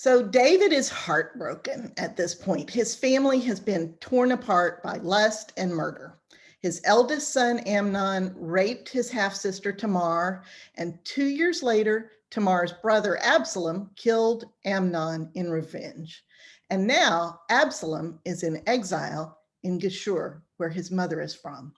So David is heartbroken at this point. His family has been torn apart by lust and murder. His eldest son, Amnon, raped his half-sister, Tamar, and 2 years later, Tamar's brother, Absalom, killed Amnon in revenge. And now Absalom is in exile in Geshur, where his mother is from.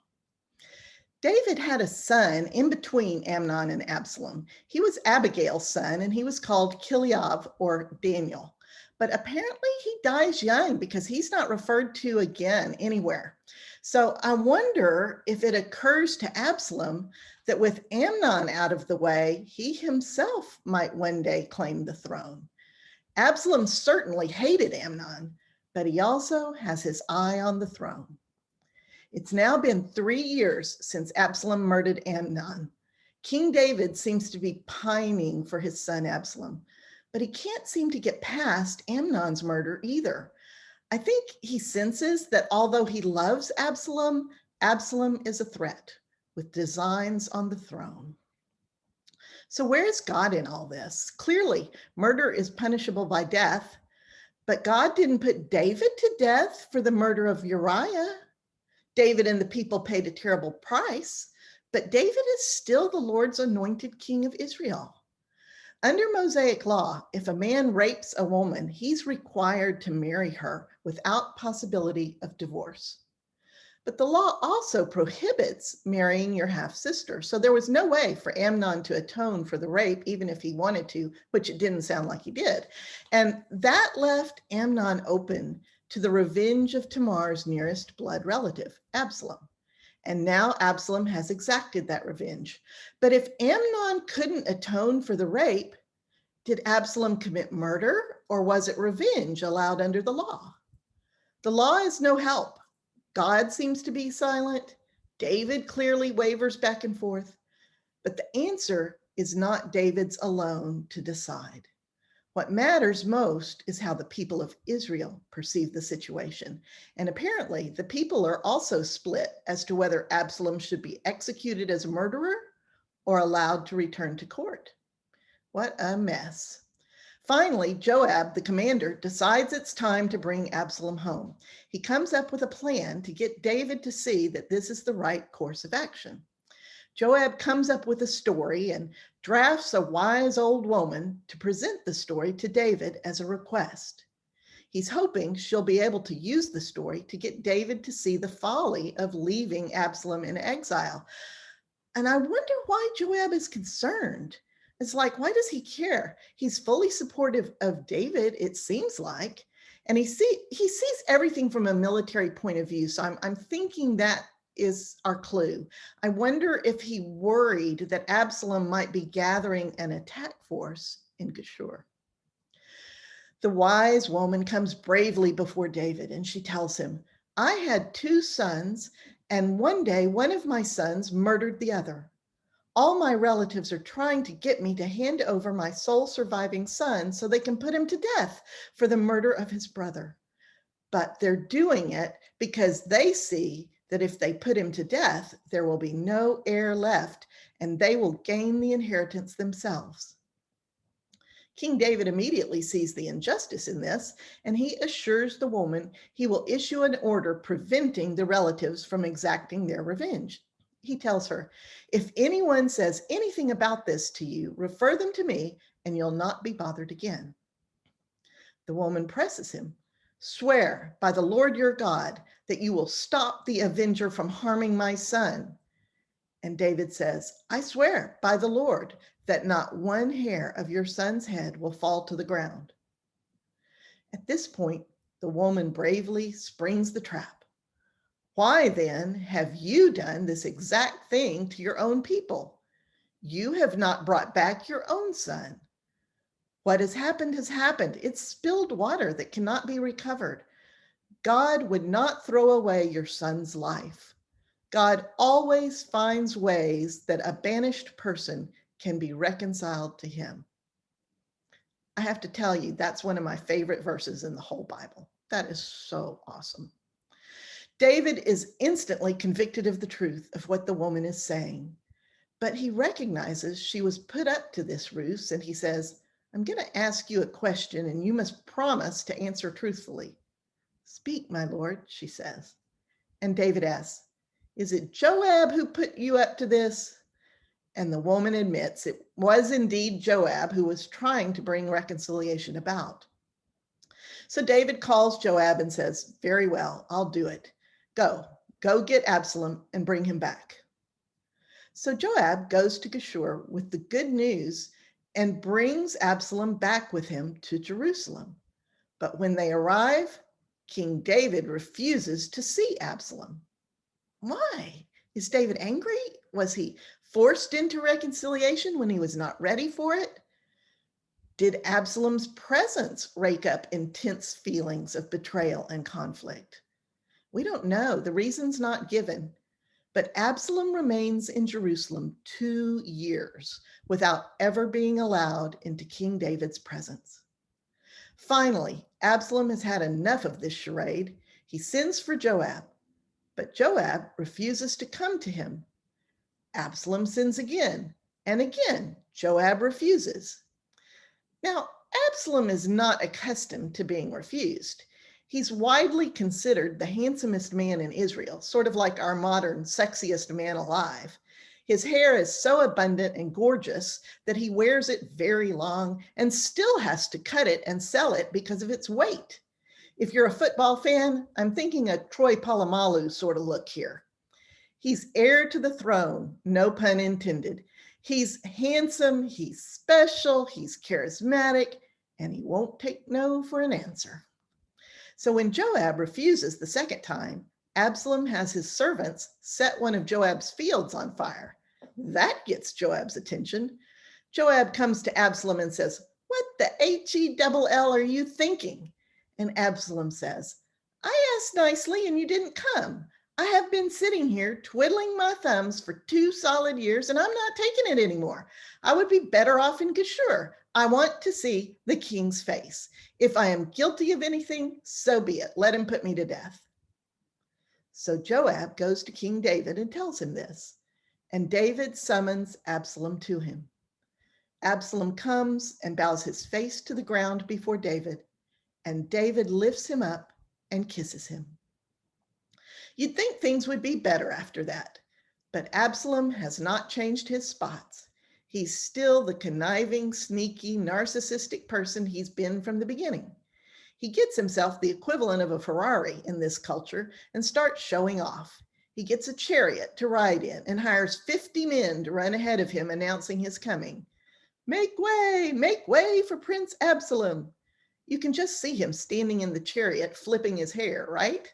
David had a son in between Amnon and Absalom. He was Abigail's son, and he was called Kileab or Daniel. But apparently he dies young because he's not referred to again anywhere. So I wonder if it occurs to Absalom that with Amnon out of the way, he himself might one day claim the throne. Absalom certainly hated Amnon, but he also has his eye on the throne. It's now been 3 years since Absalom murdered Amnon. King David seems to be pining for his son Absalom, but he can't seem to get past Amnon's murder either. I think he senses that although he loves Absalom, Absalom is a threat with designs on the throne. So where is God in all this? Clearly, murder is punishable by death, but God didn't put David to death for the murder of Uriah. David and the people paid a terrible price, but David is still the Lord's anointed king of Israel. Under Mosaic law, if a man rapes a woman, he's required to marry her without possibility of divorce. But the law also prohibits marrying your half-sister. So there was no way for Amnon to atone for the rape, even if he wanted to, which it didn't sound like he did. And that left Amnon open to the revenge of Tamar's nearest blood relative, Absalom. And now Absalom has exacted that revenge. But if Amnon couldn't atone for the rape, did Absalom commit murder, or was it revenge allowed under the law? The law is no help. God seems to be silent. David clearly wavers back and forth. But the answer is not David's alone to decide. What matters most is how the people of Israel perceive the situation. And apparently, the people are also split as to whether Absalom should be executed as a murderer or allowed to return to court. What a mess. Finally, Joab, the commander, decides it's time to bring Absalom home. He comes up with a plan to get David to see that this is the right course of action. Joab comes up with a story and drafts a wise old woman to present the story to David as a request. He's hoping she'll be able to use the story to get David to see the folly of leaving Absalom in exile. And I wonder why Joab is concerned. It's like, why does he care? He's fully supportive of David, it seems like, and he sees everything from a military point of view. So I'm thinking that is our clue. I wonder if he worried that Absalom might be gathering an attack force in Geshur. The wise woman comes bravely before David and she tells him, I had 2 sons, and one day one of my sons murdered the other. All my relatives are trying to get me to hand over my sole surviving son so they can put him to death for the murder of his brother. But they're doing it because they see that if they put him to death, there will be no heir left and they will gain the inheritance themselves. King David immediately sees the injustice in this, and he assures the woman he will issue an order preventing the relatives from exacting their revenge. He tells her, if anyone says anything about this to you, refer them to me and you'll not be bothered again. The woman presses him, swear by the Lord your God that you will stop the avenger from harming my son. And David says, I swear by the Lord that not one hair of your son's head will fall to the ground. At this point, the woman bravely springs the trap. Why then have you done this exact thing to your own people? You have not brought back your own son. What has happened has happened. It's spilled water that cannot be recovered. God would not throw away your son's life. God always finds ways that a banished person can be reconciled to him. I have to tell you, that's one of my favorite verses in the whole Bible. That is so awesome. David is instantly convicted of the truth of what the woman is saying, but he recognizes she was put up to this ruse, and he says, I'm going to ask you a question and you must promise to answer truthfully. Speak, my lord, she says. And David asks, is it Joab who put you up to this? And the woman admits it was indeed Joab who was trying to bring reconciliation about. So David calls Joab and says, very well, I'll do it. Go get Absalom and bring him back. So Joab goes to Geshur with the good news and brings Absalom back with him to Jerusalem. But when they arrive, King David refuses to see Absalom. Why? Is David angry? Was he forced into reconciliation when he was not ready for it? Did Absalom's presence rake up intense feelings of betrayal and conflict? We don't know. The reason's not given. But Absalom remains in Jerusalem 2 years without ever being allowed into King David's presence. Finally, Absalom has had enough of this charade. He sends for Joab, but Joab refuses to come to him. Absalom sends again, and again, Joab refuses. Now, Absalom is not accustomed to being refused. He's widely considered the handsomest man in Israel, sort of like our modern sexiest man alive. His hair is so abundant and gorgeous that he wears it very long and still has to cut it and sell it because of its weight. If you're a football fan, I'm thinking a Troy Polamalu sort of look here. He's heir to the throne, no pun intended. He's handsome, he's special, he's charismatic, and he won't take no for an answer. So when Joab refuses the second time, Absalom has his servants set one of Joab's fields on fire. That gets Joab's attention. Joab comes to Absalom and says, what the H-E-double-L are you thinking? And Absalom says, I asked nicely and you didn't come. I have been sitting here twiddling my thumbs for 2 solid years and I'm not taking it anymore. I would be better off in Geshur. I want to see the king's face. If I am guilty of anything, so be it. Let him put me to death. So Joab goes to King David and tells him this. And David summons Absalom to him. Absalom comes and bows his face to the ground before David, and David lifts him up and kisses him. You'd think things would be better after that, but Absalom has not changed his spots. He's still the conniving, sneaky, narcissistic person he's been from the beginning. He gets himself the equivalent of a Ferrari in this culture and starts showing off. He gets a chariot to ride in and hires 50 men to run ahead of him announcing his coming. Make way for Prince Absalom. You can just see him standing in the chariot flipping his hair, right?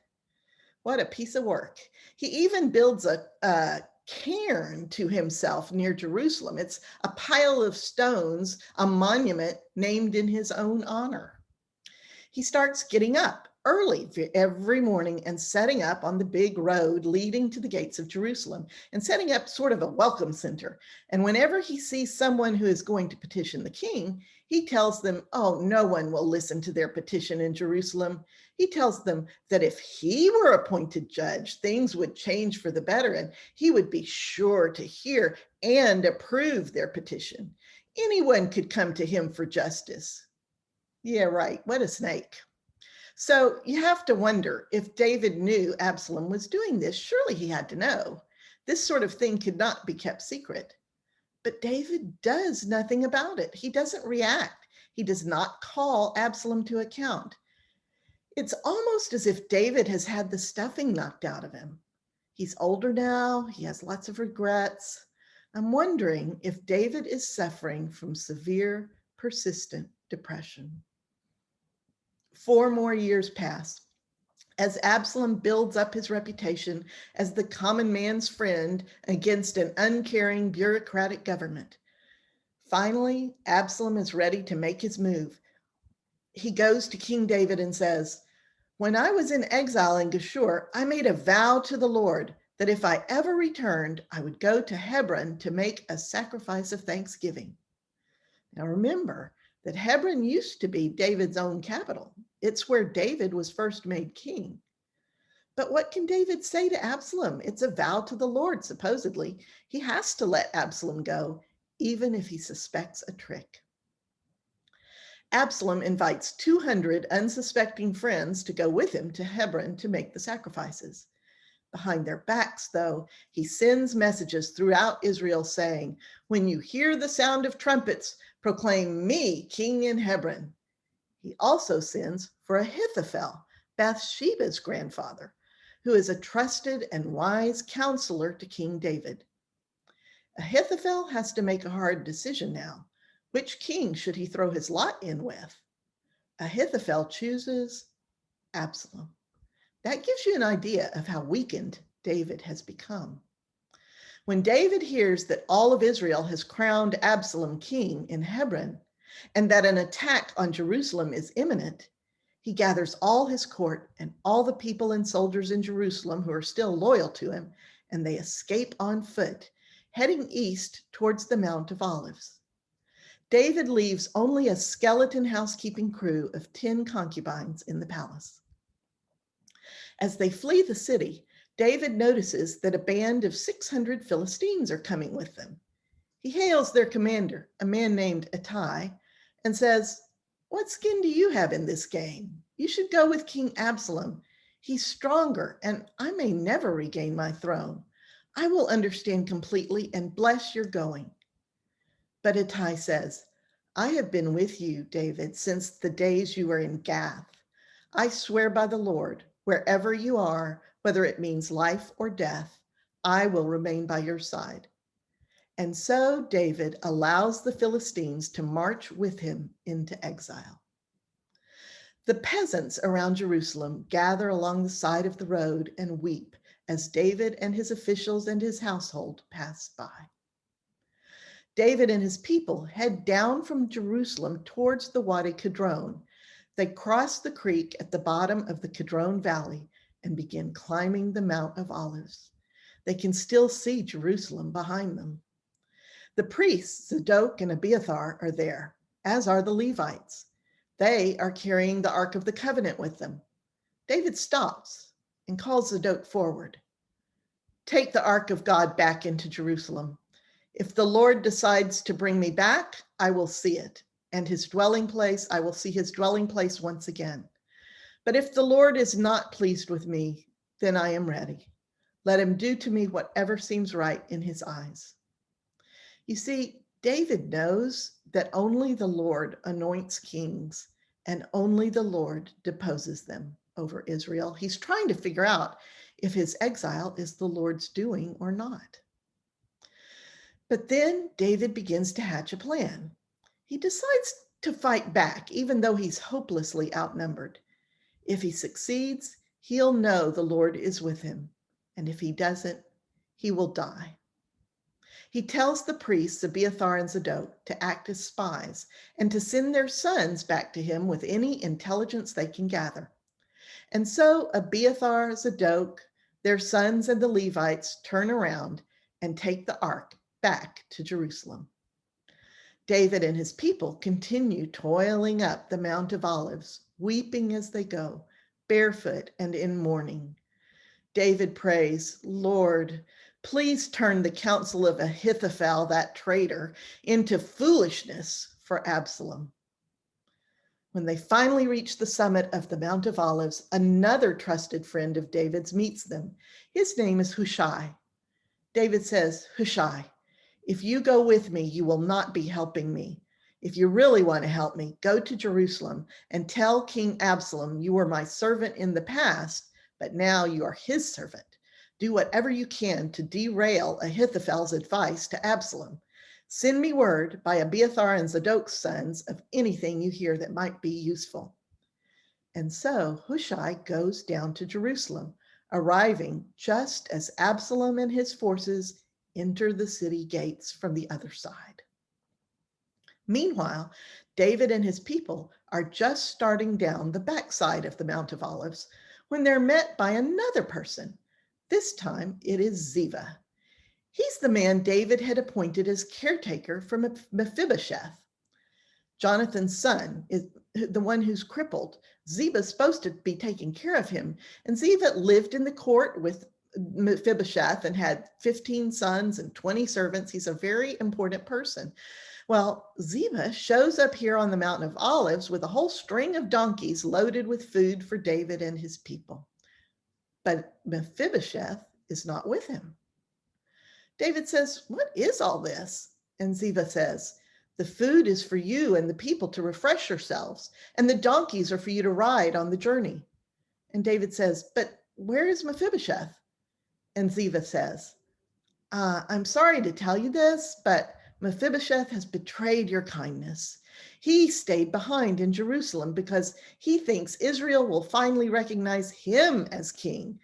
What a piece of work. He even builds a cairn to himself near Jerusalem. It's a pile of stones, a monument named in his own honor. He starts getting up early every morning and setting up on the big road leading to the gates of Jerusalem and setting up sort of a welcome center. And whenever he sees someone who is going to petition the king, he tells them, oh, no one will listen to their petition in Jerusalem. He tells them that if he were appointed judge, things would change for the better and he would be sure to hear and approve their petition. Anyone could come to him for justice. Yeah, right. What a snake. So you have to wonder if David knew Absalom was doing this. Surely he had to know. This sort of thing could not be kept secret. But David does nothing about it. He doesn't react. He does not call Absalom to account. It's almost as if David has had the stuffing knocked out of him. He's older now. He has lots of regrets. I'm wondering if David is suffering from severe, persistent depression. 4 more years pass as Absalom builds up his reputation as the common man's friend against an uncaring bureaucratic government. Finally, Absalom is ready to make his move. He goes to King David and says, when I was in exile in Geshur, I made a vow to the Lord that if I ever returned, I would go to Hebron to make a sacrifice of thanksgiving. Now remember that Hebron used to be David's own capital. It's where David was first made king. But what can David say to Absalom? It's a vow to the Lord, supposedly. He has to let Absalom go, even if he suspects a trick. Absalom invites 200 unsuspecting friends to go with him to Hebron to make the sacrifices. Behind their backs, though, he sends messages throughout Israel saying, "When you hear the sound of trumpets, proclaim me king in Hebron." He also sends for Ahithophel, Bathsheba's grandfather, who is a trusted and wise counselor to King David. Ahithophel has to make a hard decision now. Which king should he throw his lot in with? Ahithophel chooses Absalom. That gives you an idea of how weakened David has become. When David hears that all of Israel has crowned Absalom king in Hebron and that an attack on Jerusalem is imminent, he gathers all his court and all the people and soldiers in Jerusalem who are still loyal to him, and they escape on foot, heading east towards the Mount of Olives. David leaves only a skeleton housekeeping crew of 10 concubines in the palace. As they flee the city, David notices that a band of 600 Philistines are coming with them. He hails their commander, a man named Ittai, and says, "What skin do you have in this game? You should go with King Absalom. He's stronger, and I may never regain my throne. I will understand completely and bless your going." But Ittai says, "I have been with you, David, since the days you were in Gath. I swear by the Lord, wherever you are, whether it means life or death, I will remain by your side." And so David allows the Philistines to march with him into exile. The peasants around Jerusalem gather along the side of the road and weep as David and his officials and his household pass by. David and his people head down from Jerusalem towards the Wadi Kidron. They cross the creek at the bottom of the Kidron Valley and begin climbing the Mount of Olives. They can still see Jerusalem behind them. The priests, Zadok and Abiathar, are there, as are the Levites. They are carrying the Ark of the Covenant with them. David stops and calls Zadok forward. "Take the Ark of God back into Jerusalem. If the Lord decides to bring me back, I will see it, and his dwelling place, I will see his dwelling place once again. But if the Lord is not pleased with me, then I am ready. Let him do to me whatever seems right in his eyes." You see, David knows that only the Lord anoints kings and only the Lord deposes them over Israel. He's trying to figure out if his exile is the Lord's doing or not. But then David begins to hatch a plan. He decides to fight back, even though he's hopelessly outnumbered. If he succeeds, he'll know the Lord is with him. And if he doesn't, he will die. He tells the priests, Abiathar and Zadok, to act as spies and to send their sons back to him with any intelligence they can gather. And so Abiathar, Zadok, their sons, and the Levites turn around and take the ark back to Jerusalem. David and his people continue toiling up the Mount of Olives, weeping as they go, barefoot and in mourning. David prays, "Lord, please turn the counsel of Ahithophel, that traitor, into foolishness for Absalom." When they finally reach the summit of the Mount of Olives, another trusted friend of David's meets them. His name is Hushai. David says, "Hushai, if you go with me, you will not be helping me. If you really want to help me, go to Jerusalem and tell King Absalom you were my servant in the past, but now you are his servant. Do whatever you can to derail Ahithophel's advice to Absalom. Send me word by Abiathar and Zadok's sons of anything you hear that might be useful." And so Hushai goes down to Jerusalem, arriving just as Absalom and his forces enter the city gates from the other side. Meanwhile, David and his people are just starting down the backside of the Mount of Olives when they're met by another person. This time it is Ziba. He's the man David had appointed as caretaker for Mephibosheth. Jonathan's son is the one who's crippled. Ziba's supposed to be taking care of him. And Ziba lived in the court with Mephibosheth and had 15 sons and 20 servants. He's a very important person. Well, Ziba shows up here on the Mountain of Olives with a whole string of donkeys loaded with food for David and his people. But Mephibosheth is not with him. David says, "What is all this?" And Ziba says, "The food is for you and the people to refresh yourselves, and the donkeys are for you to ride on the journey." And David says, "But where is Mephibosheth?" And Ziba says, "I'm sorry to tell you this, but Mephibosheth has betrayed your kindness. He stayed behind in Jerusalem because he thinks Israel will finally recognize him as king."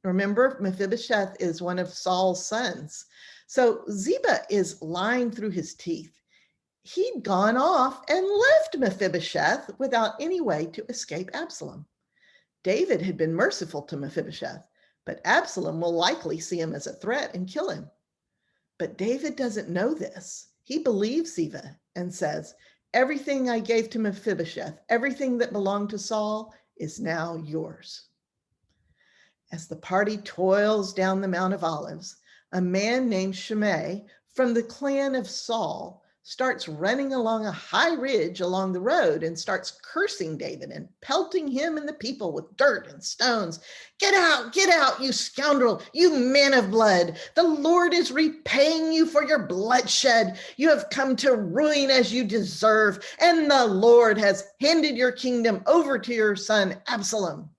Remember, Mephibosheth is one of Saul's sons. So Ziba is lying through his teeth. He'd gone off and left Mephibosheth without any way to escape Absalom. David had been merciful to Mephibosheth, but Absalom will likely see him as a threat and kill him. But David doesn't know this. He believes Ziba and says, "Everything I gave to Mephibosheth, everything that belonged to Saul, is now yours." As the party toils down the Mount of Olives, a man named Shimei from the clan of Saul starts running along a high ridge along the road and starts cursing David and pelting him and the people with dirt and stones. Get out, you scoundrel, you man of blood. The Lord is repaying you for your bloodshed. You have come to ruin as you deserve, and the Lord has handed your kingdom over to your son Absalom."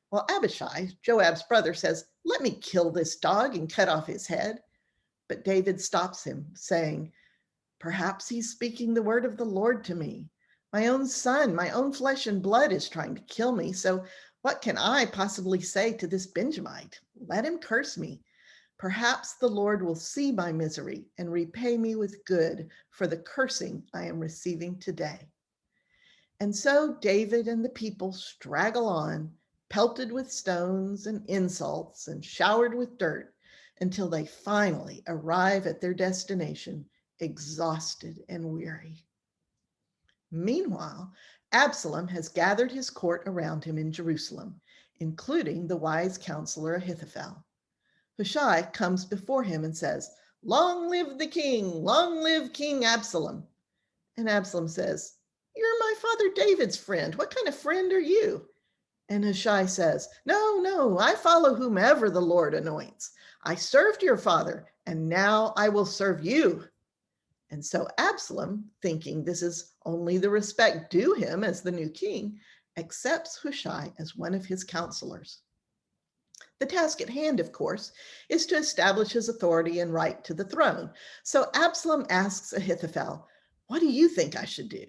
Well, Abishai, Joab's brother, says, "Let me kill this dog and cut off his head." But David stops him, saying, "Perhaps he's speaking the word of the Lord to me. My own son, my own flesh and blood is trying to kill me. So what can I possibly say to this Benjamite? Let him curse me. Perhaps the Lord will see my misery and repay me with good for the cursing I am receiving today." And so David and the people straggle on, pelted with stones and insults and showered with dirt, until they finally arrive at their destination, exhausted and weary. Meanwhile, Absalom has gathered his court around him in Jerusalem, including the wise counselor Ahithophel. Hushai comes before him and says, "Long live the king, long live King Absalom." And Absalom says, "You're my father David's friend. What kind of friend are you?" And Hushai says, No, I follow whomever the Lord anoints. I served your father, and now I will serve you." And so Absalom, thinking this is only the respect due him as the new king, accepts Hushai as one of his counselors. The task at hand, of course, is to establish his authority and right to the throne. So Absalom asks Ahithophel, "What do you think I should do?"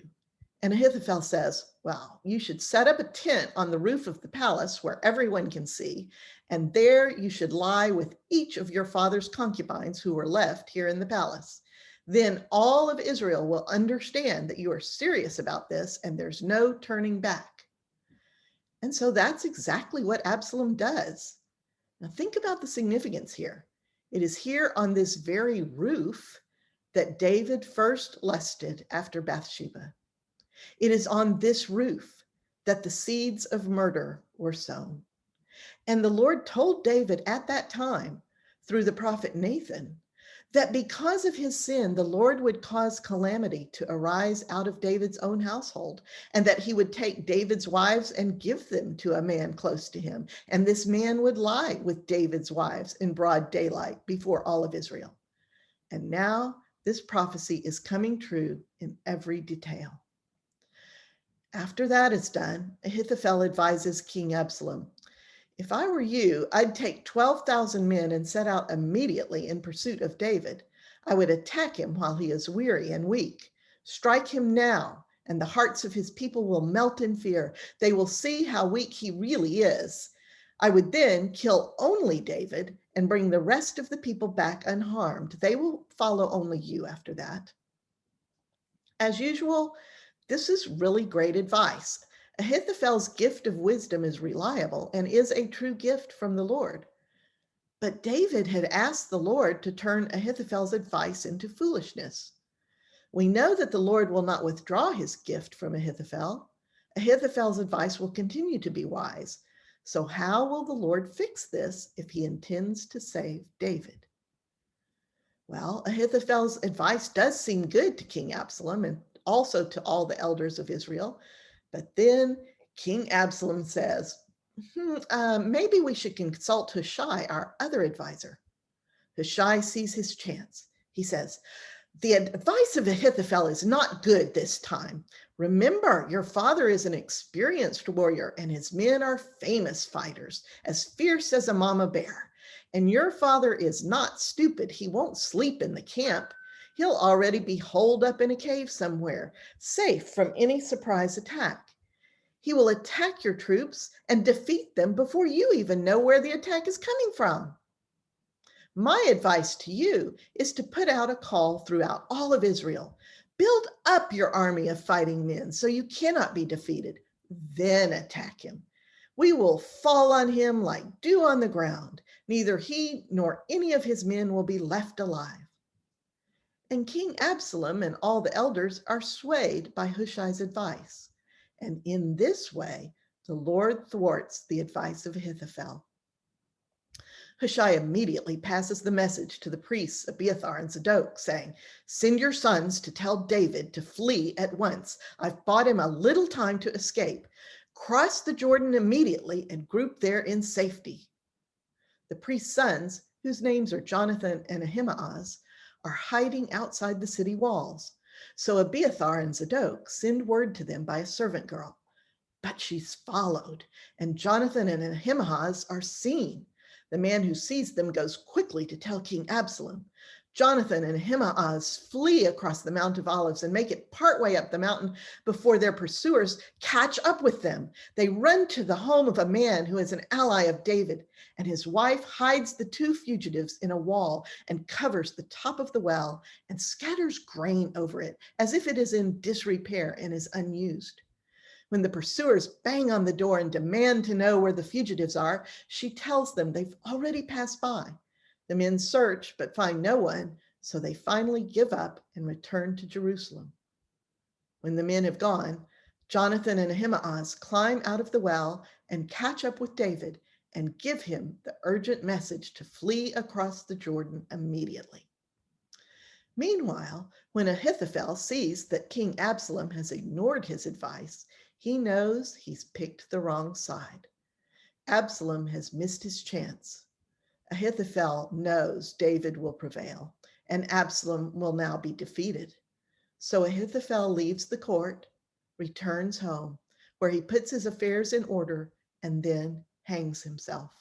And Ahithophel says, "Well, you should set up a tent on the roof of the palace where everyone can see, and there you should lie with each of your father's concubines who are left here in the palace. Then all of Israel will understand that you are serious about this and there's no turning back." And so that's exactly what Absalom does. Now think about the significance here. It is here on this very roof that David first lusted after Bathsheba. It is on this roof that the seeds of murder were sown. And the Lord told David at that time, through the prophet Nathan, that because of his sin, the Lord would cause calamity to arise out of David's own household, and that he would take David's wives and give them to a man close to him. And this man would lie with David's wives in broad daylight before all of Israel. And now this prophecy is coming true in every detail. After that is done, Ahithophel advises King Absalom, "If I were you, I'd take 12,000 men and set out immediately in pursuit of David. I would attack him while he is weary and weak. Strike him now, and the hearts of his people will melt in fear. They will see how weak he really is. I would then kill only David and bring the rest of the people back unharmed. They will follow only you after that." As usual, this is really great advice. Ahithophel's gift of wisdom is reliable and is a true gift from the Lord. But David had asked the Lord to turn Ahithophel's advice into foolishness. We know that the Lord will not withdraw his gift from Ahithophel. Ahithophel's advice will continue to be wise. So how will the Lord fix this if he intends to save David? Well, Ahithophel's advice does seem good to King Absalom and also to all the elders of Israel. But then King Absalom says, maybe we should consult Hushai, our other advisor. Hushai sees his chance. He says, the advice of Ahithophel is not good this time. Remember, your father is an experienced warrior and his men are famous fighters, as fierce as a mama bear. And your father is not stupid. He won't sleep in the camp. He'll already be holed up in a cave somewhere, safe from any surprise attack. He will attack your troops and defeat them before you even know where the attack is coming from. My advice to you is to put out a call throughout all of Israel. Build up your army of fighting men so you cannot be defeated. Then attack him. We will fall on him like dew on the ground. Neither he nor any of his men will be left alive. And King Absalom and all the elders are swayed by Hushai's advice. And in this way, the Lord thwarts the advice of Ahithophel. Hushai immediately passes the message to the priests Abiathar and Zadok, saying, send your sons to tell David to flee at once. I've bought him a little time to escape. Cross the Jordan immediately and group there in safety. The priest's sons, whose names are Jonathan and Ahimaaz, are hiding outside the city walls. So Abiathar and Zadok send word to them by a servant girl. But she's followed, and Jonathan and Ahimaaz are seen. The man who sees them goes quickly to tell King Absalom. Jonathan and Ahimaaz flee across the Mount of Olives and make it partway up the mountain before their pursuers catch up with them. They run to the home of a man who is an ally of David, and his wife hides the two fugitives in a wall and covers the top of the well and scatters grain over it as if it is in disrepair and is unused. When the pursuers bang on the door and demand to know where the fugitives are, she tells them they've already passed by. The men search but find no one, so they finally give up and return to Jerusalem. When the men have gone, Jonathan and Ahimaaz climb out of the well and catch up with David and give him the urgent message to flee across the Jordan immediately. Meanwhile, when Ahithophel sees that King Absalom has ignored his advice, he knows he's picked the wrong side. Absalom has missed his chance. Ahithophel knows David will prevail, and Absalom will now be defeated. So Ahithophel leaves the court, returns home, where he puts his affairs in order and then hangs himself.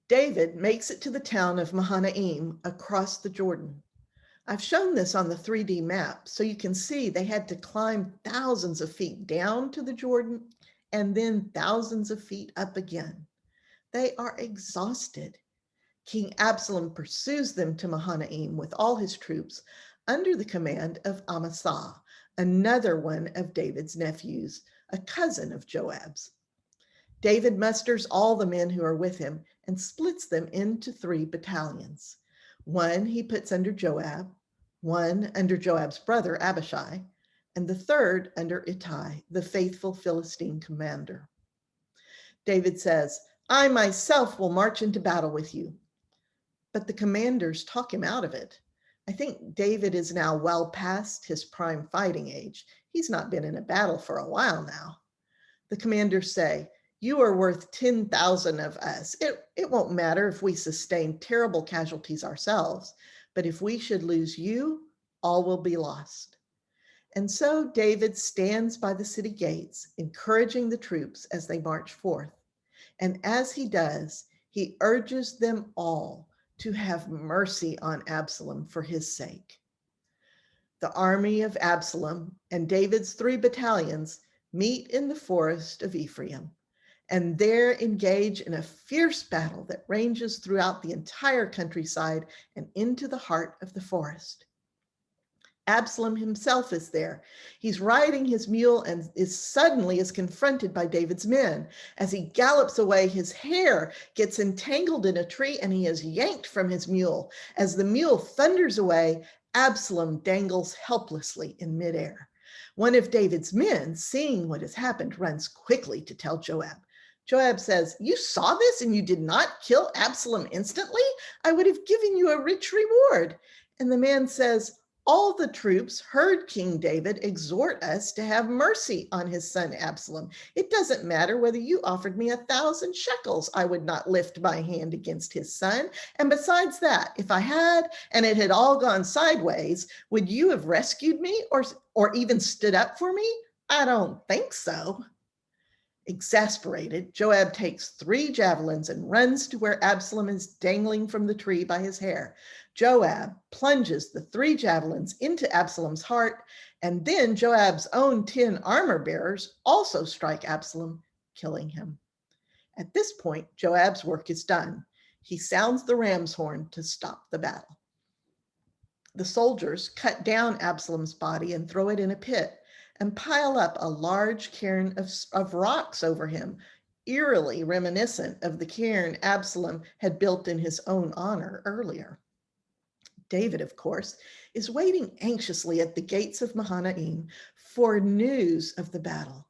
David makes it to the town of Mahanaim across the Jordan. I've shown this on the 3D map, so you can see they had to climb thousands of feet down to the Jordan and then thousands of feet up again. They are exhausted. King Absalom pursues them to Mahanaim with all his troops under the command of Amasa, another one of David's nephews, a cousin of Joab's. David musters all the men who are with him and splits them into 3 battalions. One he puts under Joab, one under Joab's brother Abishai, and the third under Ittai, the faithful Philistine commander. David says, I myself will march into battle with you. But the commanders talk him out of it. I think David is now well past his prime fighting age. He's not been in a battle for a while now. The commanders say, you are worth 10,000 of us. It won't matter if we sustain terrible casualties ourselves, but if we should lose you, all will be lost. And so David stands by the city gates, encouraging the troops as they march forth. And as he does, he urges them all to have mercy on Absalom for his sake. The army of Absalom and David's 3 battalions meet in the forest of Ephraim, and there engage in a fierce battle that ranges throughout the entire countryside and into the heart of the forest. Absalom himself is there. He's riding his mule and suddenly confronted by David's men. As he gallops away, his hair gets entangled in a tree and he is yanked from his mule. As the mule thunders away, Absalom dangles helplessly in midair. One of David's men, seeing what has happened, runs quickly to tell Joab. Joab says, "You saw this and you did not kill Absalom instantly? I would have given you a rich reward." And the man says, "All the troops heard King David exhort us to have mercy on his son Absalom. It doesn't matter whether you offered me 1,000 shekels. I would not lift my hand against his son. And besides that, if I had, and it had all gone sideways, would you have rescued me or even stood up for me? I don't think so." Exasperated, Joab takes 3 javelins and runs to where Absalom is dangling from the tree by his hair. Joab plunges the 3 javelins into Absalom's heart, and then Joab's own 10 armor bearers also strike Absalom, killing him. At this point, Joab's work is done. He sounds the ram's horn to stop the battle. The soldiers cut down Absalom's body and throw it in a pit, and pile up a large cairn of rocks over him, eerily reminiscent of the cairn Absalom had built in his own honor earlier. David, of course, is waiting anxiously at the gates of Mahanaim for news of the battle.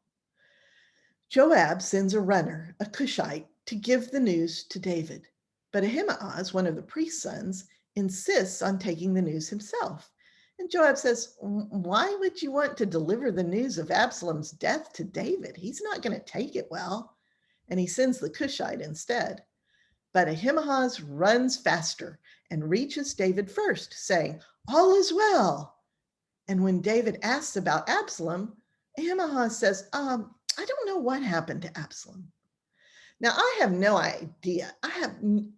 Joab sends a runner, a Cushite, to give the news to David. But Ahimaaz, one of the priest's sons, insists on taking the news himself. And Joab says, "Why would you want to deliver the news of Absalom's death to David? He's not going to take it well." And he sends the Cushite instead. But Ahimaaz runs faster and reaches David first, saying, "All is well." And when David asks about Absalom, Ahimaaz says, "I don't know what happened to Absalom." Now, I have no idea. I have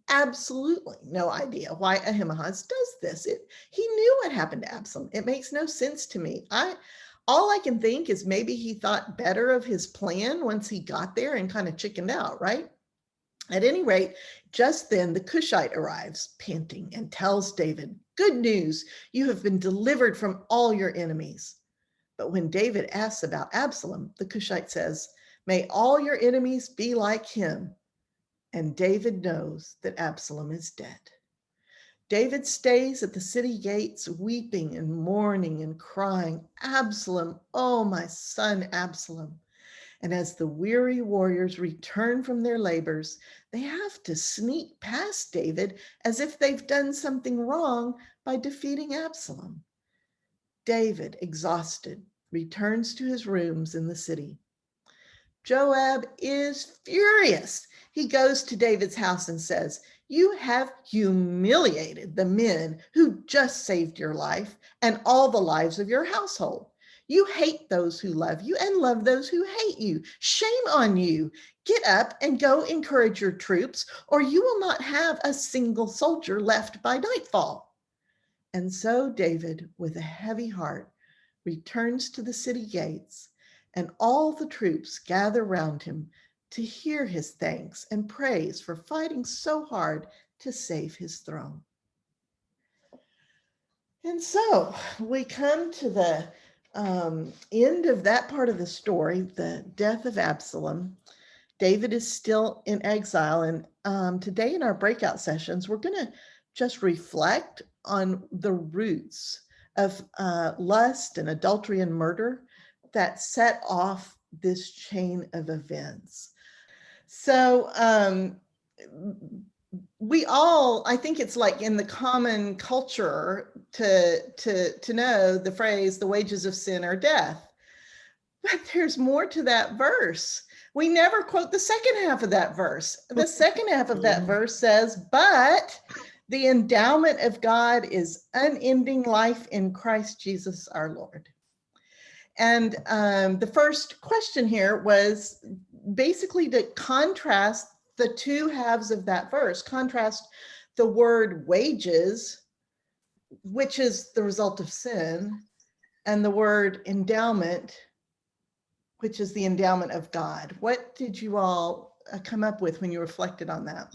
absolutely no idea why Ahimaaz does this. He knew what happened to Absalom. It makes no sense to me. All I can think is maybe he thought better of his plan once he got there and kind of chickened out, right? At any rate, just then the Cushite arrives, panting, and tells David, "Good news, you have been delivered from all your enemies." But when David asks about Absalom, the Cushite says, "May all your enemies be like him." And David knows that Absalom is dead. David stays at the city gates, weeping and mourning and crying, "Absalom, oh my son Absalom." And as the weary warriors return from their labors, they have to sneak past David as if they've done something wrong by defeating Absalom. David, exhausted, returns to his rooms in the city. Joab is furious. He goes to David's house and says, "You have humiliated the men who just saved your life and all the lives of your household. You hate those who love you and love those who hate you. Shame on you. Get up and go encourage your troops, or you will not have a single soldier left by nightfall." And so David, with a heavy heart, returns to the city gates, and all the troops gather round him to hear his thanks and praise for fighting so hard to save his throne. And so we come to the end of that part of the story, the death of Absalom. David is still in exile, and today in our breakout sessions, we're going to just reflect on the roots of lust and adultery and murder that set off this chain of events. So we all, I think it's like in the common culture to know the phrase, "the wages of sin are death." But there's more to that verse. We never quote the second half of that verse. The second half of that verse says, "But the endowment of God is unending life in Christ Jesus our Lord." And the first question here was basically to contrast the two halves of that verse, contrast the word wages, which is the result of sin, and the word endowment, which is the endowment of God. What did you all come up with when you reflected on that?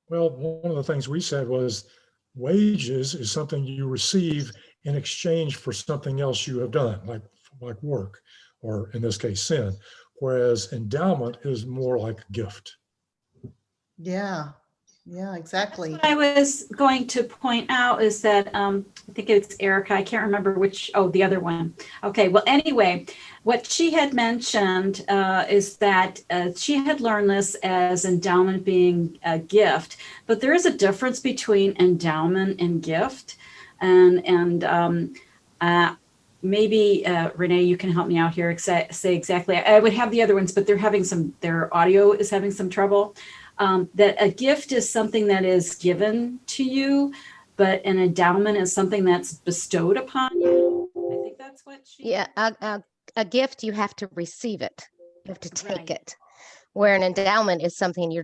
Well, one of the things we said was wages is something you receive in exchange for something else you have done, like work, or in this case, sin. Whereas endowment is more like a gift. Yeah, Yeah, exactly. What I was going to point out is that I think it's Erica. I can't remember which. Oh, the other one. Okay. Well, anyway, what she had mentioned is that she had learned this as endowment being a gift, but there is a difference between endowment and gift, and maybe Renee, you can help me out here. Say exactly. I would have the other ones, but their audio is having some trouble. That a gift is something that is given to you, but an endowment is something that's bestowed upon you. I think that's what she. Yeah, a gift, you have to receive it. You have to take Right. it. Where an endowment is something you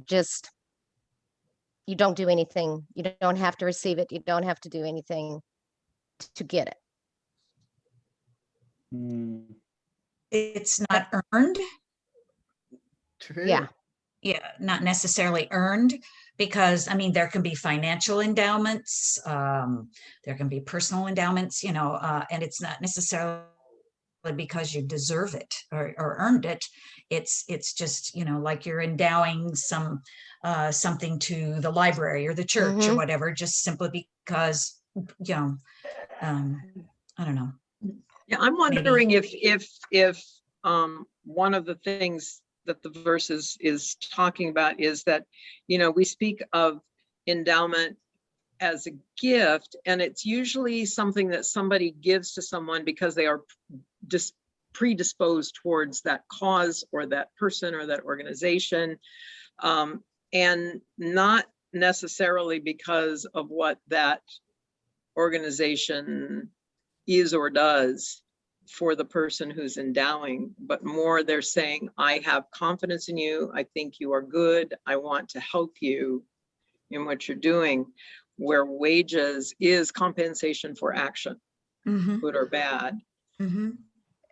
don't do anything. You don't have to receive it. You don't have to do anything to get it. It's not earned. True. Yeah. Yeah, not necessarily earned, because I mean, there can be financial endowments, there can be personal endowments, and it's not necessarily because you deserve it or earned it. It's just, like you're endowing something to the library or the church or whatever, just simply because, I don't know. Yeah, I'm wondering if one of the things that the verse is talking about is that, we speak of endowment as a gift, and it's usually something that somebody gives to someone because they are just predisposed towards that cause or that person or that organization, and not necessarily because of what that organization is or does for the person who's endowing, but more they're saying, I have confidence in you. I think you are good. I want to help you in what you're doing, where wages is compensation for action, good or bad. And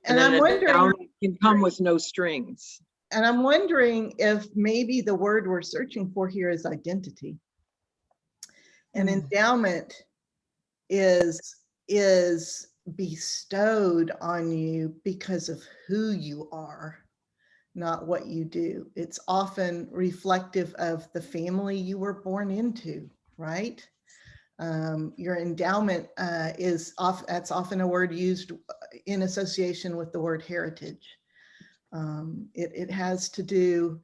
then I'm wondering, endowment can come with no strings. and I'm wondering if maybe the word we're searching for here is identity. An endowment is bestowed on you because of who you are, not what you do. It's often reflective of the family you were born into, right? Your endowment that's often a word used in association with the word heritage. It has to do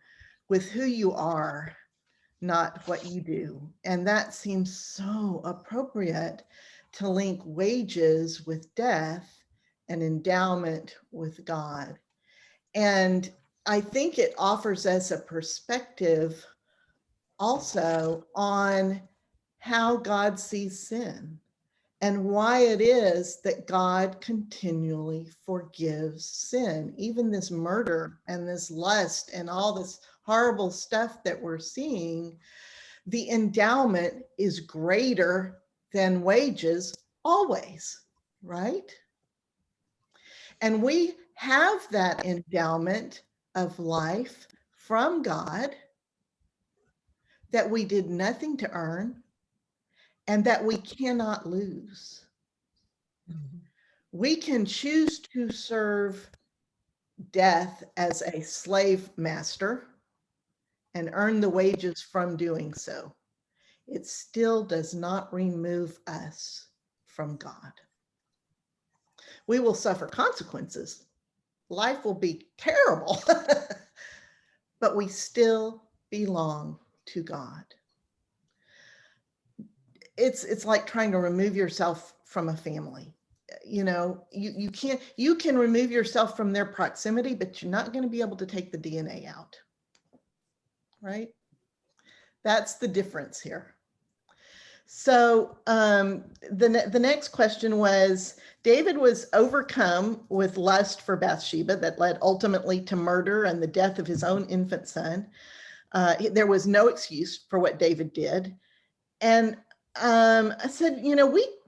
with who you are, not what you do. And that seems so appropriate to link wages with death and endowment with God. And I think it offers us a perspective also on how God sees sin and why it is that God continually forgives sin, even this murder and this lust and all this horrible stuff that we're seeing. The endowment is greater than wages always, right? And we have that endowment of life from God that we did nothing to earn and that we cannot lose. We can choose to serve death as a slave master and earn the wages from doing so. It still does not remove us from God. We will suffer consequences. Life will be terrible, but we still belong to God. It's like trying to remove yourself from a family. You can remove yourself from their proximity, but you're not going to be able to take the DNA out, right? That's the difference here. So the next question was, David was overcome with lust for Bathsheba that led ultimately to murder and the death of his own infant son. There was no excuse for what David did. And I said,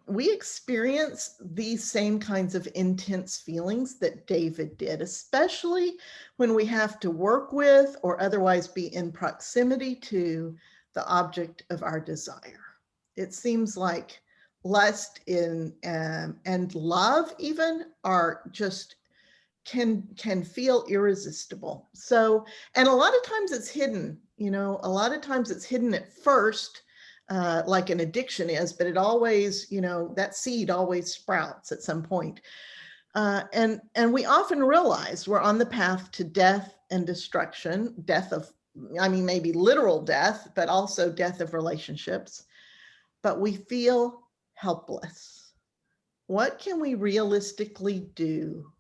we experience these same kinds of intense feelings that David did, especially when we have to work with or otherwise be in proximity to the object of our desire. It seems like lust and love even are just can feel irresistible. So, and a lot of times it's hidden. You know, a lot of times it's hidden at first, like an addiction is, but it always, you know, that seed always sprouts at some point. And we often realize we're on the path to death and destruction, death of, I mean, maybe literal death, but also death of relationships, but we feel helpless. What can we realistically do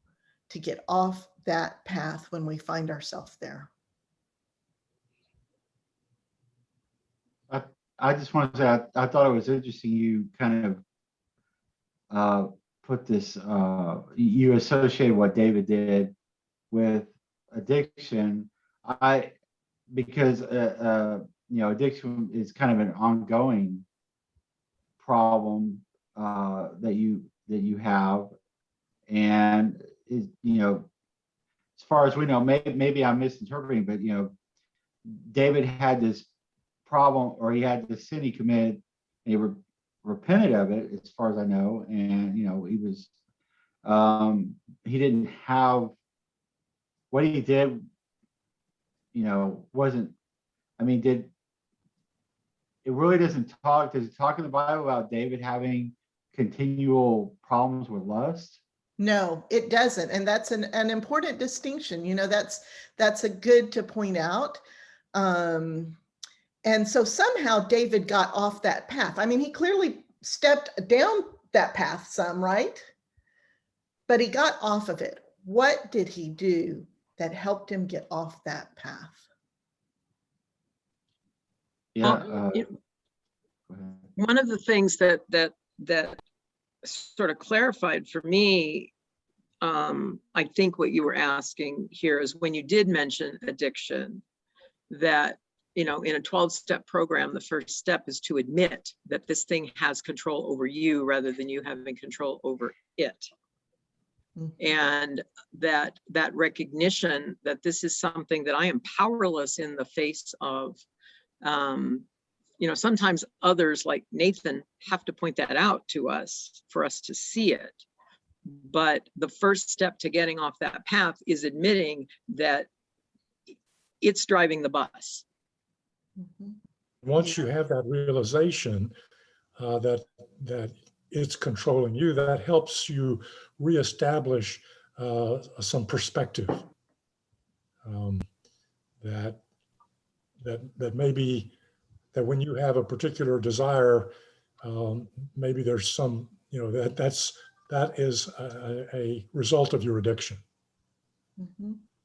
to get off that path when we find ourselves there? I just want to say, I thought it was interesting you kind of put this, you associate what David did with addiction. Because you know, addiction is kind of an ongoing problem that you have, and is, you know, as far as we know, maybe I'm misinterpreting, but you know, David had this problem, or he had this sin he committed, and he repented of it, as far as I know, and you know, he was he didn't have what he did, you know, wasn't, I mean, it really doesn't talk, does it talk in the Bible about David having continual problems with lust? No, it doesn't. And that's an important distinction. You know, that's a good to point out. And so somehow David got off that path. I mean, he clearly stepped down that path some, right? But he got off of it. What did he do that helped him get off that path? Yeah. Well, Go ahead. one of the things that sort of clarified for me, I think what you were asking here is when you did mention addiction, that, you know, in a 12-step program, the first step is to admit that this thing has control over you rather than you having control over it. And that recognition that this is something that I am powerless in the face of. You know, sometimes others like Nathan have to point that out to us for us to see it. But the first step to getting off that path is admitting that it's driving the bus. Once you have that realization that it's controlling you, that helps you reestablish some perspective. That maybe that when you have a particular desire, maybe there's some, you know, that is a result of your addiction.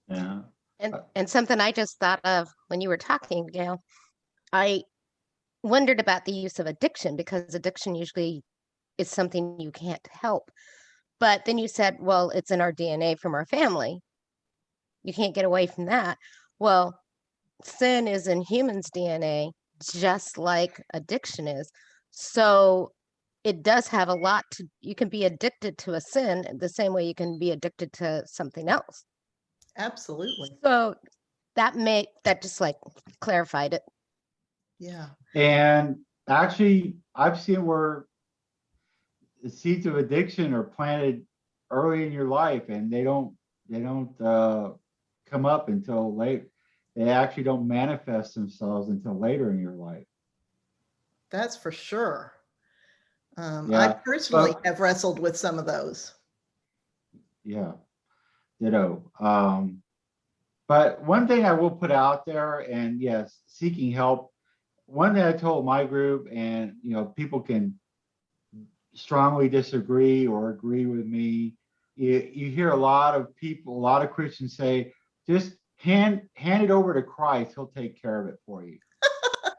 Yeah. And something I just thought of when you were talking, Gail, I wondered about the use of addiction, because addiction usually is something you can't help. But then you said, well, it's in our DNA from our family. You can't get away from that. Well, sin is in humans' DNA, just like addiction is. So it does have a lot to, you can be addicted to a sin the same way you can be addicted to something else. Absolutely. So that just like clarified it. Yeah. And actually, I've seen where the seeds of addiction are planted early in your life, and they don't come up until late. They actually don't manifest themselves until later in your life. That's for sure. I Yeah, personally but- have wrestled with some of those. Yeah, ditto. But one thing I will put out there, and yes, seeking help. One thing I told my group, and you know, people can strongly disagree or agree with me. You hear a lot of people, a lot of Christians say, just hand it over to Christ, he'll take care of it for you.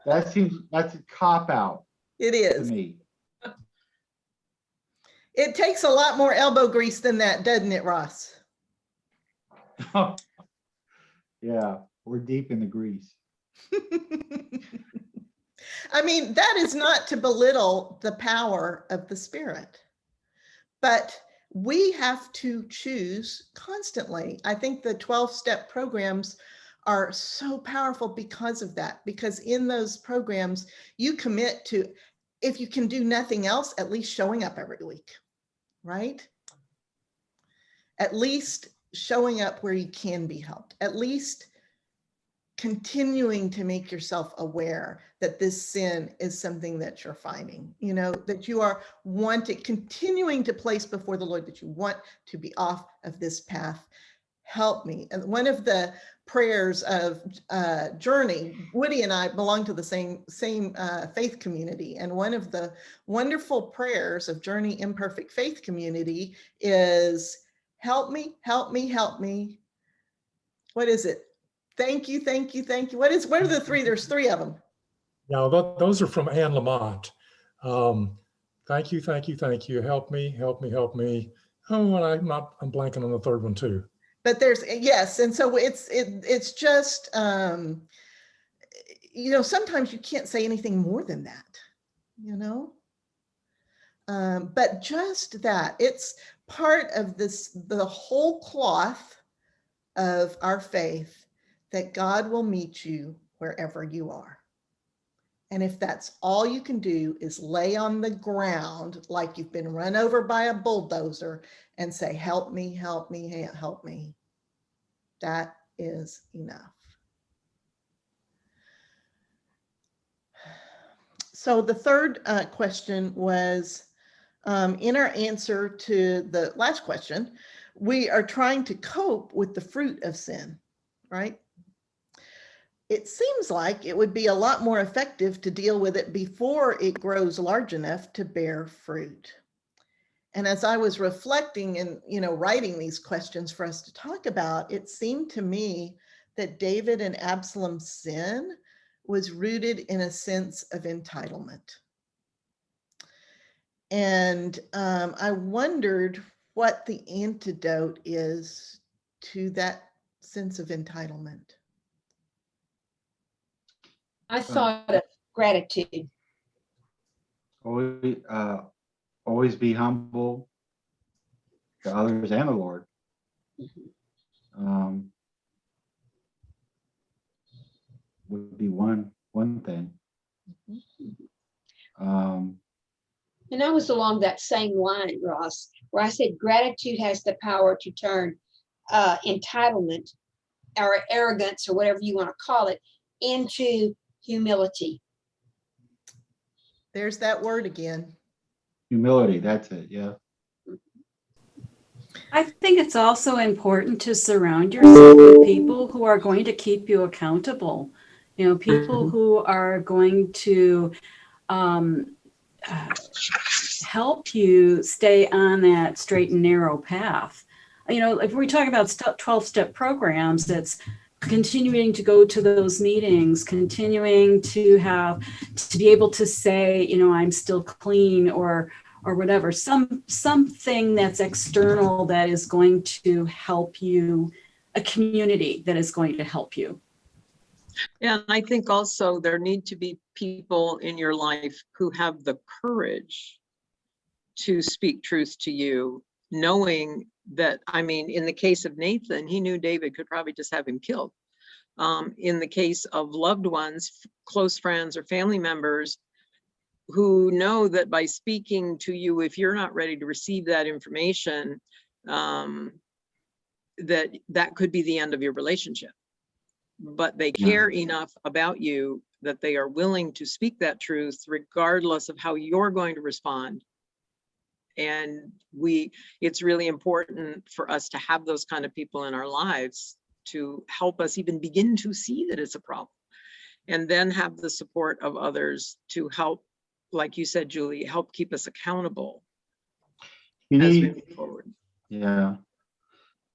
That's a cop out It to is. me. It takes a lot more elbow grease than that, doesn't it, Ross? Yeah, we're deep in the grease. I mean, that is not to belittle the power of the Spirit, but we have to choose constantly. I think the 12-step programs are so powerful because of that, because in those programs, you commit to, if you can do nothing else, at least showing up every week, right? At least showing up where you can be helped, at least continuing to make yourself aware that this sin is something that you're fighting, you know, that you are continuing to place before the Lord, that you want to be off of this path. Help me. And one of the prayers of Journey, Woody and I belong to the same faith community. And one of the wonderful prayers of Journey Imperfect Faith Community is, help me, help me, help me. What is it? Thank you, thank you, thank you. What are the three? There's three of them. Now, those are from Anne Lamont. Thank you, thank you, thank you. Help me, help me, help me. Oh, and I'm blanking on the third one too. But there's, yes. And so it's just, you know, sometimes you can't say anything more than that, you know? But just that, it's part of the whole cloth of our faith, that God will meet you wherever you are. And if that's all you can do is lay on the ground like you've been run over by a bulldozer and say, help me, help me, help me, that is enough. So the third question was, in our answer to the last question, we are trying to cope with the fruit of sin, right? It seems like it would be a lot more effective to deal with it before it grows large enough to bear fruit. And as I was reflecting and, you know, writing these questions for us to talk about, it seemed to me that David and Absalom's sin was rooted in a sense of entitlement. And I wondered what the antidote is to that sense of entitlement. I thought of gratitude. Always be humble to others and the Lord. Would be one thing. And I was along that same line, Ross, where I said gratitude has the power to turn entitlement or arrogance or whatever you want to call it into humility. There's that word again. Humility, that's it, yeah. I think it's also important to surround yourself with people who are going to keep you accountable. You know, people who are going to help you stay on that straight and narrow path. You know, if we're talking about 12-step programs, that's continuing to go to those meetings, continuing to be able to say, you know, I'm still clean or whatever, something that's external that is going to help you, a community that is going to help you. Yeah, and I think also there need to be people in your life who have the courage to speak truth to you, knowing that, I mean, in the case of Nathan, he knew David could probably just have him killed. In the case of loved ones, close friends or family members who know that by speaking to you, if you're not ready to receive that information, that could be the end of your relationship. But they care enough about you that they are willing to speak that truth regardless of how you're going to respond. And it's really important for us to have those kind of people in our lives to help us even begin to see that it's a problem, and then have the support of others to help, like you said, Julie, help keep us accountable as we move forward. Yeah.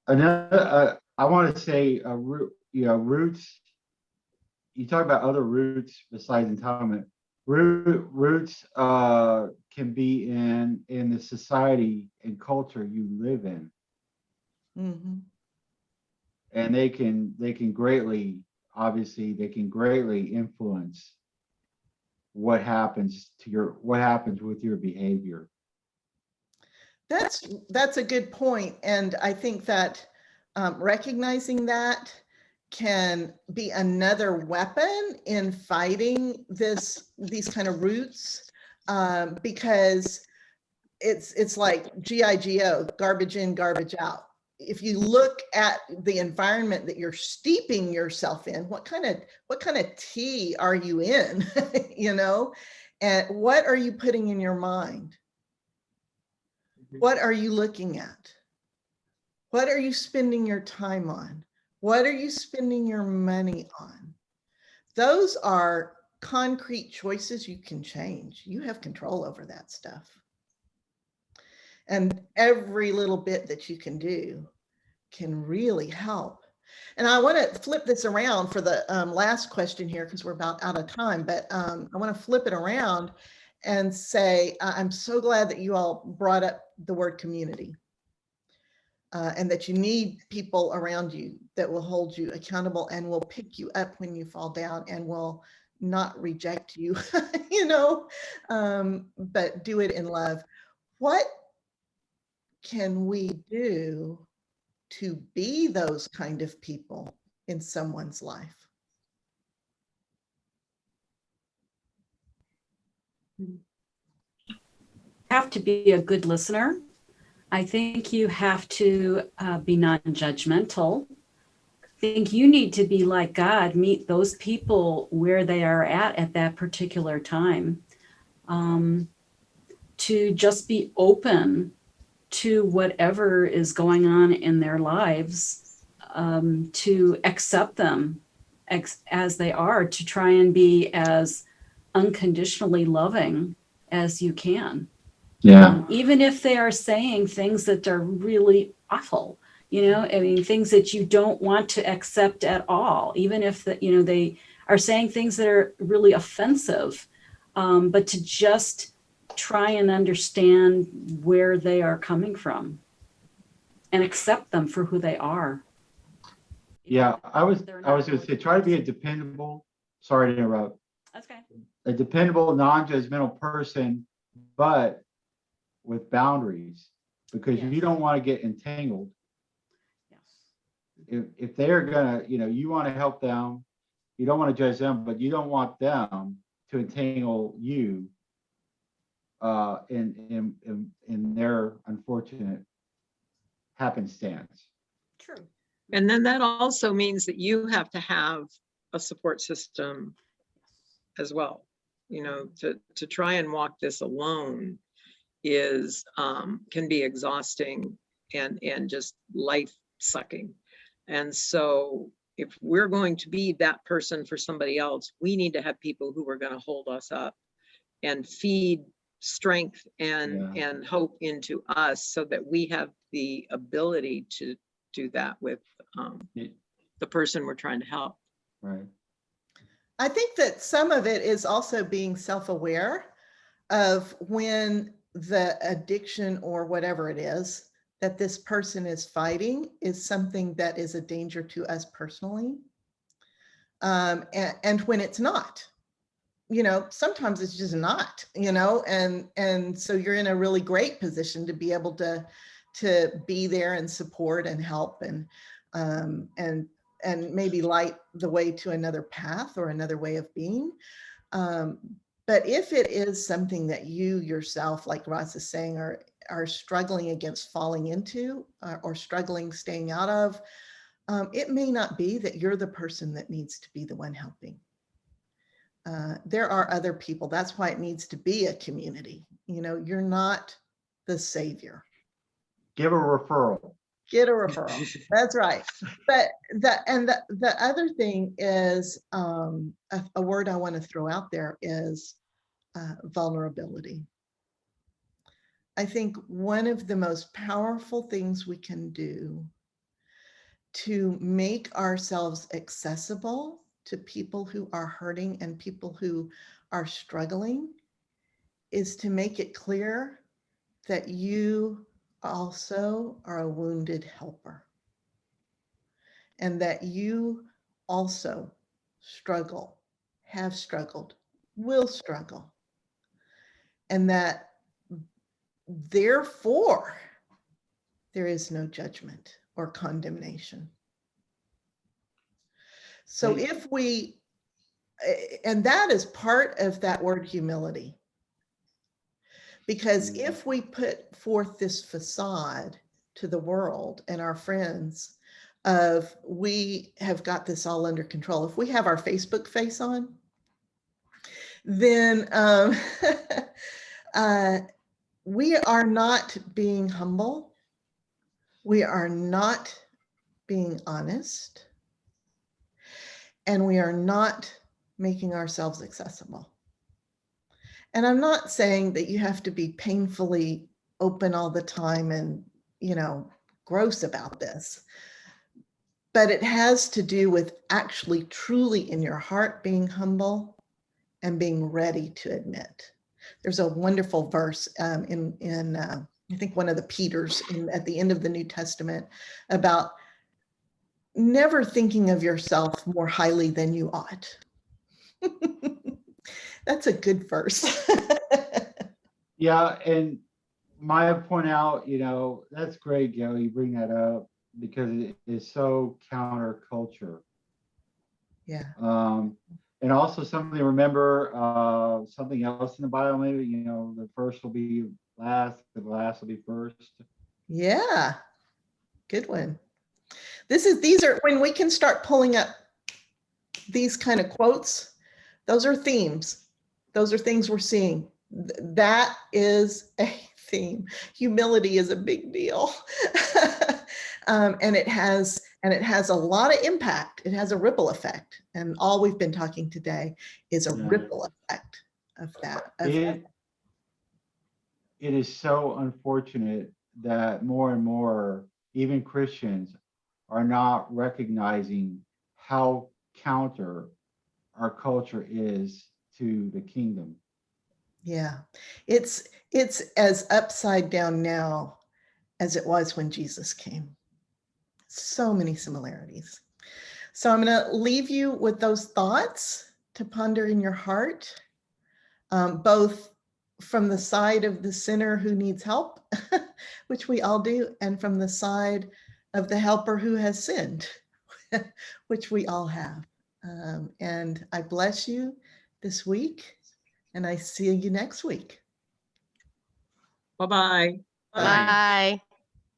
Another, I want to say, roots. You talk about other roots besides entitlement. Roots can be in the society and culture you live in, and they can greatly, obviously, they can greatly influence what happens with your behavior. That's a good point, and I think that recognizing that can be another weapon in fighting these kind of roots, because it's like G.I. Joe, garbage in, garbage out. if you look at the environment that you're steeping yourself in, what kind of tea are you in? You know, and what are you putting in your mind? What are you looking at? What are you spending your time on? What are you spending your money on? Those are concrete choices you can change. You have control over that stuff. And every little bit that you can do can really help. And I want to flip this around for the last question here, because we're about out of time, but I want to flip it around and say, I'm so glad that you all brought up the word community, and that you need people around you that will hold you accountable and will pick you up when you fall down and will not reject you, you know, but do it in love. What can we do to be those kind of people in someone's life? Have to be a good listener. I think you have to be non-judgmental. I think you need to be like God, meet those people where they are at that particular time. To just be open to whatever is going on in their lives, to accept them as they are, to try and be as unconditionally loving as you can. Yeah. Even if they are saying things that are really awful, you know, I mean, things that you don't want to accept at all, even if that, you know, they are saying things that are really offensive, but to just try and understand where they are coming from and accept them for who they are. Yeah, I was going to say, try to be a dependable, sorry to interrupt, That's okay. a dependable, non-judgmental person, but with boundaries, because Yes. you don't want to get entangled. Yes. If they're gonna, you know, you want to help them, you don't want to judge them, but you don't want them to entangle you in their unfortunate happenstance. True. And then that also means that you have to have a support system as well. You know, to try and walk this alone is can be exhausting and just life sucking. And so if we're going to be that person for somebody else, we need to have people who are going to hold us up and feed strength and hope into us, so that we have the ability to do that with the person we're trying to help. Right. I think that some of it is also being self-aware of when the addiction or whatever it is that this person is fighting is something that is a danger to us personally. And when it's not, you know, sometimes it's just not, you know, and so you're in a really great position to be able to be there and support and help and maybe light the way to another path or another way of being. But if it is something that you yourself, like Roz is saying, are struggling against falling into or struggling staying out of, it may not be that you're the person that needs to be the one helping. There are other people. That's why it needs to be a community. You know, you're not the savior. Give a referral. Get a referral. That's right. But the other thing is a word I want to throw out there is vulnerability. I think one of the most powerful things we can do to make ourselves accessible to people who are hurting and people who are struggling is to make it clear that you also are a wounded helper and that you also struggle, have struggled, will struggle, and that therefore there is no judgment or condemnation. So if we, and that is part of that word humility, because if we put forth this facade to the world and our friends of we have got this all under control. If we have our Facebook face on, then we are not being humble. We are not being honest. And we are not making ourselves accessible. And I'm not saying that you have to be painfully open all the time and, gross about this. But it has to do with actually truly in your heart being humble and being ready to admit. There's a wonderful verse in I think one of the Peters at the end of the New Testament about never thinking of yourself more highly than you ought. That's a good verse. Yeah, and Maya point out, that's great, Gail, you bring that up because it is so counterculture. Yeah. And also something to remember, something else in the Bible, maybe, the first will be last, the last will be first. Yeah, good one. These are when we can start pulling up these kind of quotes, those are themes. Those are things we're seeing. That is a theme. Humility is a big deal. And it has a lot of impact. It has a ripple effect. And all we've been talking today is a ripple effect of that. It is so unfortunate that more and more, even Christians, are not recognizing how counter our culture is to the kingdom. Yeah, it's as upside down now as it was when Jesus came. So many similarities. So I'm going to leave you with those thoughts to ponder in your heart, both from the side of the sinner who needs help, which we all do, and from the side of the helper who has sinned, which we all have. And I bless you this week, and I see you next week. Bye-bye. Bye.